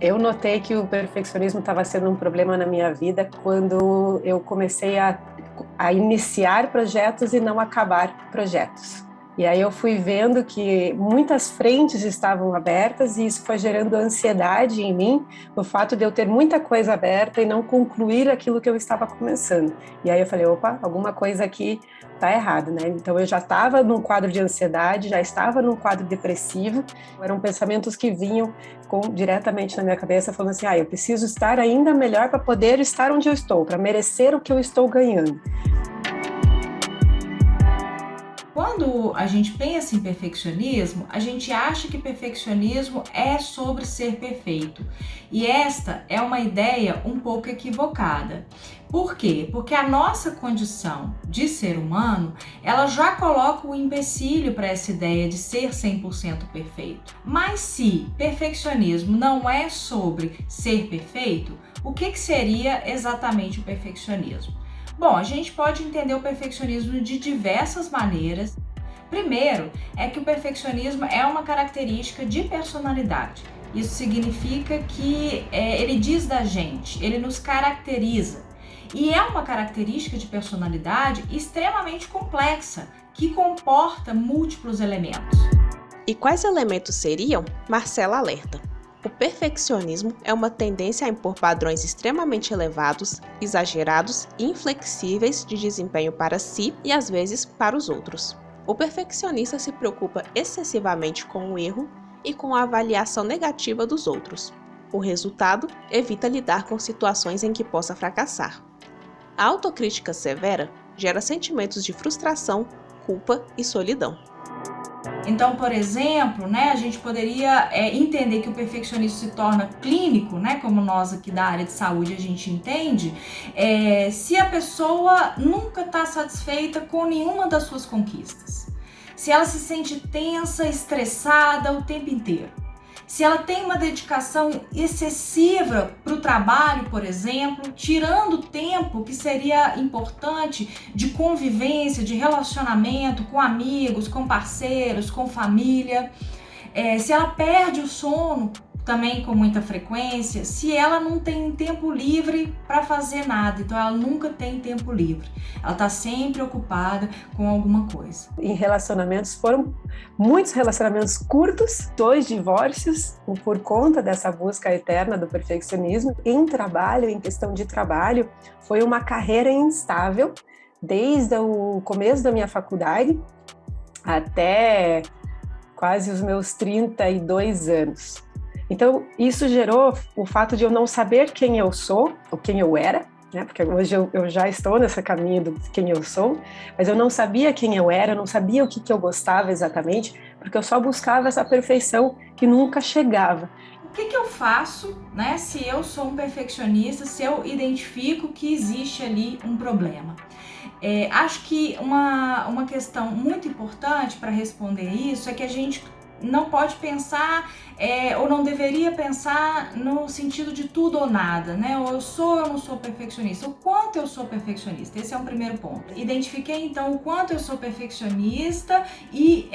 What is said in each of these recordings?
Eu notei que o perfeccionismo estava sendo um problema na minha vida quando eu comecei a iniciar projetos e não acabar projetos. E aí eu fui vendo que muitas frentes estavam abertas e isso foi gerando ansiedade em mim, o fato de eu ter muita coisa aberta e não concluir aquilo que eu estava começando. E aí eu falei, opa, alguma coisa aqui está errada, né? Então eu já estava num quadro de ansiedade, já estava num quadro depressivo, eram pensamentos que vinham diretamente na minha cabeça, falando assim, eu preciso estar ainda melhor para poder estar onde eu estou, para merecer o que eu estou ganhando. Quando a gente pensa em perfeccionismo, a gente acha que perfeccionismo é sobre ser perfeito. E esta é uma ideia um pouco equivocada. Por quê? Porque a nossa condição de ser humano, ela já coloca o empecilho para essa ideia de ser 100% perfeito. Mas se perfeccionismo não é sobre ser perfeito, o que seria exatamente o perfeccionismo? Bom, a gente pode entender o perfeccionismo de diversas maneiras. Primeiro, é que o perfeccionismo é uma característica de personalidade. Isso significa que ele diz da gente, ele nos caracteriza. E é uma característica de personalidade extremamente complexa, que comporta múltiplos elementos. E quais elementos seriam? Marcela alerta. O perfeccionismo é uma tendência a impor padrões extremamente elevados, exagerados e inflexíveis de desempenho para si e às vezes para os outros. O perfeccionista se preocupa excessivamente com o erro e com a avaliação negativa dos outros. O resultado, evita lidar com situações em que possa fracassar. A autocrítica severa gera sentimentos de frustração, culpa e solidão. Então, por exemplo, a gente poderia entender que o perfeccionismo se torna clínico, como nós aqui da área de saúde a gente entende, se a pessoa nunca está satisfeita com nenhuma das suas conquistas, se ela se sente tensa, estressada o tempo inteiro, se ela tem uma dedicação excessiva para o trabalho, por exemplo, tirando o tempo que seria importante de convivência, de relacionamento com amigos, com parceiros, com família, se ela perde o sono também com muita frequência, se ela não tem tempo livre para fazer nada, então ela nunca tem tempo livre, ela está sempre ocupada com alguma coisa. Em relacionamentos, foram muitos relacionamentos curtos, 2 divórcios, por conta dessa busca eterna do perfeccionismo. Em trabalho, em questão de trabalho, foi uma carreira instável, desde o começo da minha faculdade até quase os meus 32 anos. Então, isso gerou o fato de eu não saber quem eu sou, ou quem eu era, porque hoje eu já estou nesse caminho de quem eu sou, mas eu não sabia quem eu era, eu não sabia o que eu gostava exatamente, porque eu só buscava essa perfeição que nunca chegava. O que eu faço, se eu sou um perfeccionista, se eu identifico que existe ali um problema? Acho que uma questão muito importante para responder isso é que a gente não pode pensar ou não deveria pensar no sentido de tudo ou nada, ou eu sou ou eu não sou perfeccionista, o quanto eu sou perfeccionista, esse é um primeiro ponto. Identifiquei então o quanto eu sou perfeccionista e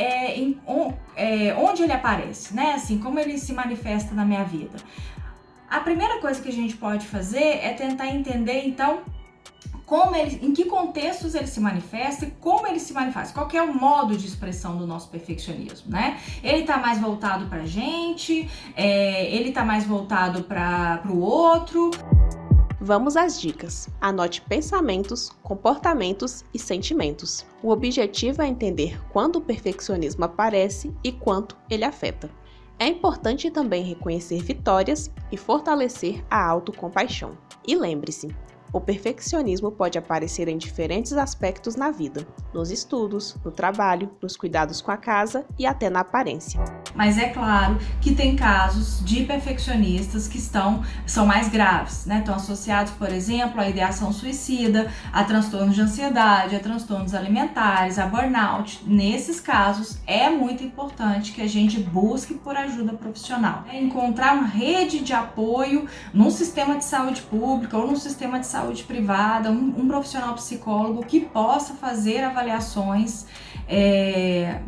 onde ele aparece, assim, como ele se manifesta na minha vida. A primeira coisa que a gente pode fazer é tentar entender então em que contextos ele se manifesta e como ele se manifesta, qual que é o modo de expressão do nosso perfeccionismo, Ele está mais voltado para a gente, ele está mais voltado para o outro. Vamos às dicas. Anote pensamentos, comportamentos e sentimentos. O objetivo é entender quando o perfeccionismo aparece e quanto ele afeta. É importante também reconhecer vitórias e fortalecer a autocompaixão. E lembre-se, o perfeccionismo pode aparecer em diferentes aspectos na vida, nos estudos, no trabalho, nos cuidados com a casa e até na aparência. Mas é claro que tem casos de perfeccionistas que são mais graves, Estão associados, por exemplo, à ideação suicida, a transtornos de ansiedade, a transtornos alimentares, a burnout. Nesses casos, é muito importante que a gente busque por ajuda profissional. Encontrar uma rede de apoio num sistema de saúde pública ou num sistema de saúde privada, um profissional psicólogo que possa fazer avaliações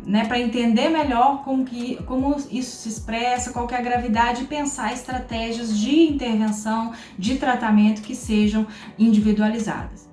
né, para entender melhor como isso se expressa, qual que é a gravidade, e pensar estratégias de intervenção, de tratamento que sejam individualizadas.